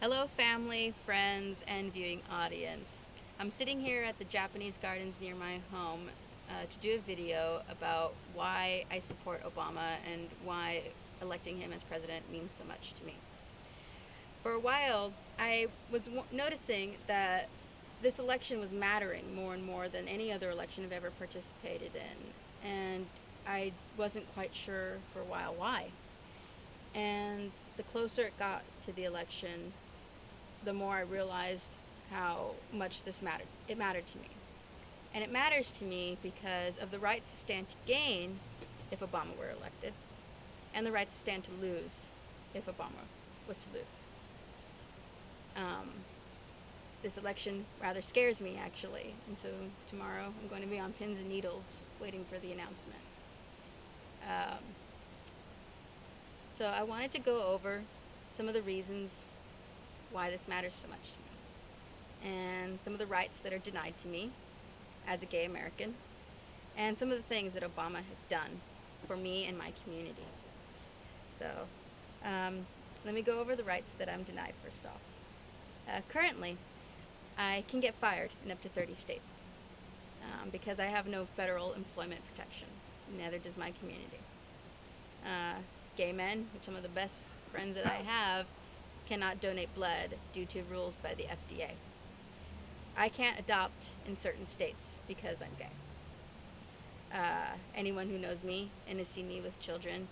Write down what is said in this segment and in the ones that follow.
Hello, family, friends, and viewing audience. I'm sitting here at the Japanese gardens near my home to do a video about why I support Obama and why electing him as president means so much to me. For a while, I was noticing that this election was mattering more and more than any other election I've ever participated in, and I wasn't quite sure for a while why. And the closer it got to the election, the more I realized how much this mattered. It mattered to me. And it matters to me because of the right to stand to gain if Obama were elected, and the right to stand to lose if Obama was to lose. Um, this election rather scares me, actually, and so tomorrow I'm going to be on pins and needles waiting for the announcement. Um, so I wanted to go over some of the reasons why this matters so much to me, and some of the rights that are denied to me as a gay American, and some of the things that Obama has done for me and my community. So let me go over the rights that I'm denied first off. Currently, I can get fired in up to 30 states because I have no federal employment protection. Neither does my community. Gay men, some of the best friends that I have, cannot donate blood due to rules by the FDA. I can't adopt in certain states because I'm gay. Anyone who knows me and has seen me with children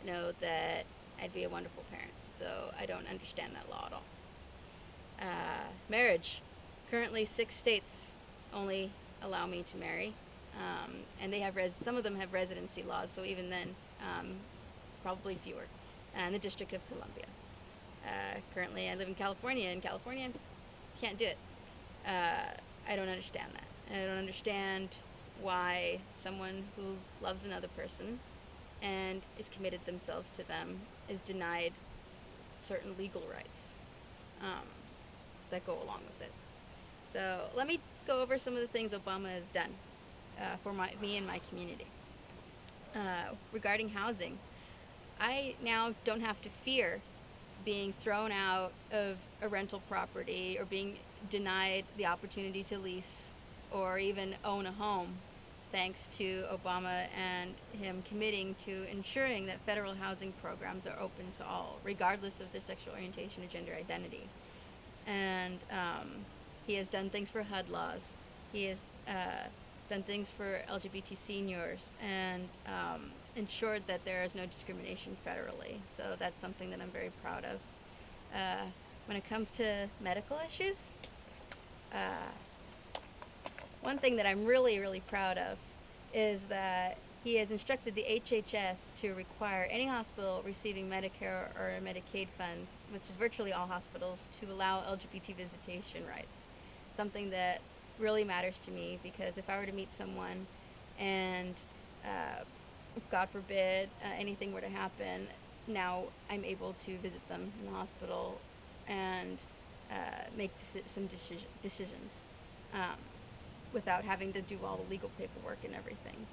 know that I'd be a wonderful parent. So I don't understand that law at all. Marriage. Currently, 6 states only allow me to marry, and they have some of them have residency laws. So even then, probably fewer. And the District of Columbia. Currently, I live in California, and California can't do it. I don't understand that. I don't understand why someone who loves another person and is committed themselves to them is denied certain legal rights that go along with it. So let me go over some of the things Obama has done for me and my community. Regarding housing, I now don't have to fear being thrown out of a rental property or being denied the opportunity to lease or even own a home, thanks to Obama and him committing to ensuring that federal housing programs are open to all, regardless of their sexual orientation or gender identity. And he has done things for HUD laws. He has done things for LGBT seniors and ensured that there is no discrimination federally. So that's something that I'm very proud of. When it comes to medical issues, one thing that I'm really, really proud of is that he has instructed the HHS to require any hospital receiving Medicare or Medicaid funds, which is virtually all hospitals, to allow LGBT visitation rights. Something that really matters to me, because if I were to meet someone and God forbid anything were to happen, now I'm able to visit them in the hospital and make some decisions without having to do all the legal paperwork and everything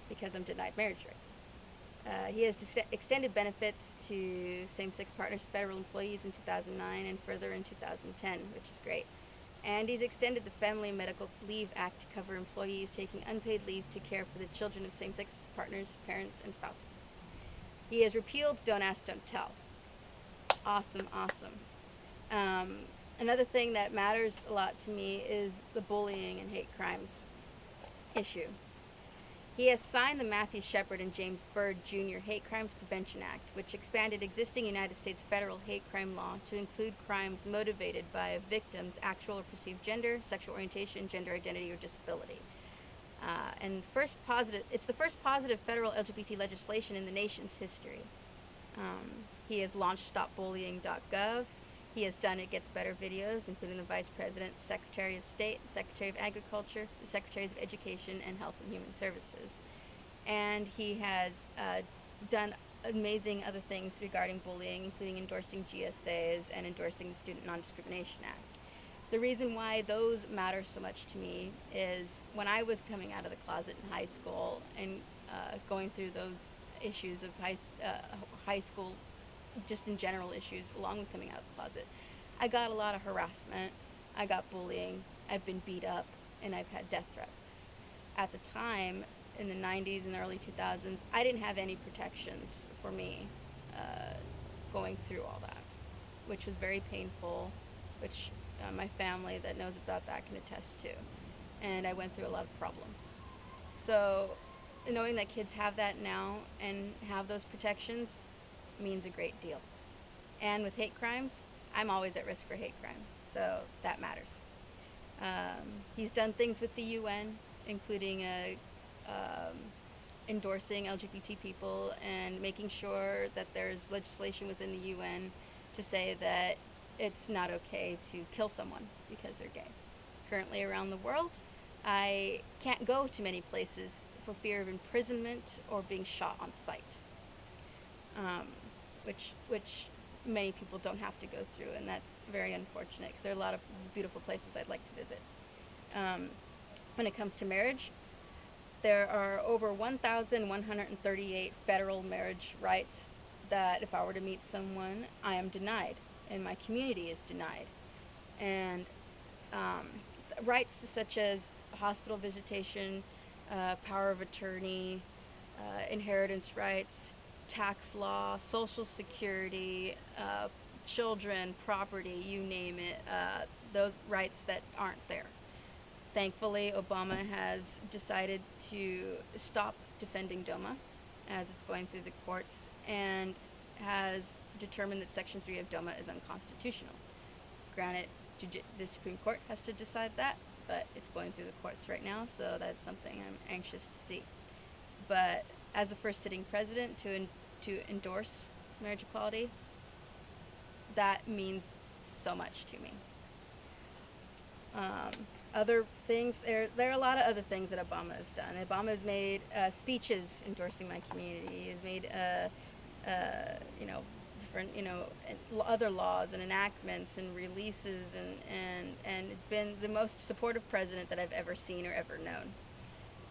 because I'm denied marriage rights. He has extended benefits to same-sex partners, federal employees in 2009 and further in 2010, which is great. And he's extended the Family and Medical Leave Act to cover employees taking unpaid leave to care for the children of same-sex partners, parents, and spouses. He has repealed Don't Ask, Don't Tell. Awesome, awesome. Another thing that matters a lot to me is the bullying and hate crimes issue. He has signed the Matthew Shepard and James Byrd Jr. Hate Crimes Prevention Act, which expanded existing United States federal hate crime law to include crimes motivated by a victim's actual or perceived gender, sexual orientation, gender identity, or disability. It's the first positive federal LGBT legislation in the nation's history. He has launched StopBullying.gov. He has done It Gets Better videos, including the Vice President, Secretary of State, Secretary of Agriculture, the Secretaries of Education, and Health and Human Services. And he has done amazing other things regarding bullying, including endorsing GSAs and endorsing the Student Non-Discrimination Act. The reason why those matter so much to me is when I was coming out of the closet in high school and going through those issues of high school just in general issues along with coming out of the closet. I got a lot of harassment. I got bullying. I've been beat up, and I've had death threats. At the time, in the 90s and the early 2000s, I didn't have any protections for me uh, going through all that, which was very painful, which my family that knows about that can attest to. And I went through a lot of problems. So, knowing that kids have that now and have those protections means a great deal. And with hate crimes, I'm always at risk for hate crimes, so that matters. He's done things with the UN, including endorsing LGBT people and making sure that there's legislation within the UN to say that it's not okay to kill someone because they're gay. Currently around the world, I can't go to many places for fear of imprisonment or being shot on sight, um, which many people don't have to go through, and that's very unfortunate because there are a lot of beautiful places I'd like to visit. Um, when it comes to marriage, there are over 1,138 federal marriage rights that if I were to meet someone, I am denied, and my community is denied. And um, rights such as hospital visitation, power of attorney, inheritance rights, tax law, social security, children, property, you name it, those rights that aren't there. Thankfully, Obama has decided to stop defending DOMA as it's going through the courts and has determined that Section 3 of DOMA is unconstitutional. Granted, the Supreme Court has to decide that, but it's going through the courts right now, so that's something I'm anxious to see. But as the first sitting president to endorse marriage equality, that means so much to me. Other things, there are a lot of other things that Obama has done. Obama has made speeches endorsing my community. He has made different other laws and enactments and releases and been the most supportive president that I've ever seen or ever known.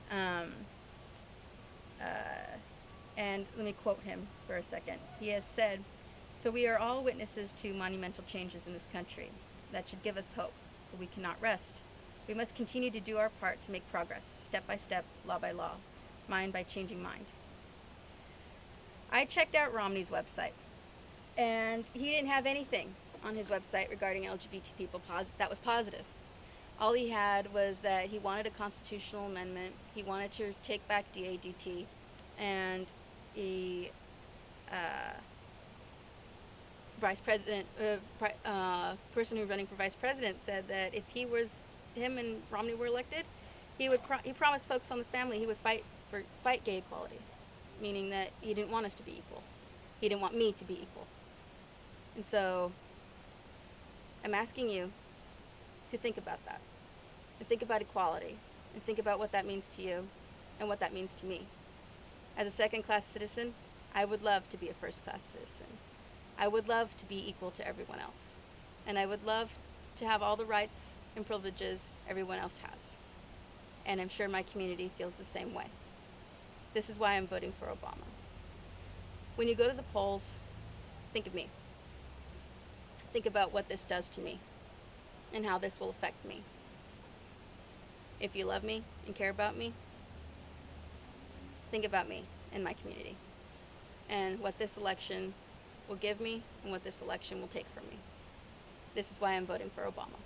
Um, uh, and let me quote him for a second. He has said, "So we are all witnesses to monumental changes in this country. That should give us hope, but we cannot rest. We must continue to do our part to make progress, step by step, law by law, mind by changing mind." I checked out Romney's website, and he didn't have anything on his website regarding LGBT people that was positive. All he had was that he wanted a constitutional amendment, he wanted to take back DADT, and he vice president, person who's running for vice president said that if him and Romney were elected, he promised folks on the family he would fight gay equality, meaning that he didn't want us to be equal. He didn't want me to be equal. And so I'm asking you to think about that, and think about equality, and think about what that means to you and what that means to me. As a second-class citizen, I would love to be a first-class citizen. I would love to be equal to everyone else. And I would love to have all the rights and privileges everyone else has. And I'm sure my community feels the same way. This is why I'm voting for Obama. When you go to the polls, think of me. Think about what this does to me and how this will affect me. If you love me and care about me, think about me and my community and what this election will give me and what this election will take from me. This is why I'm voting for Obama.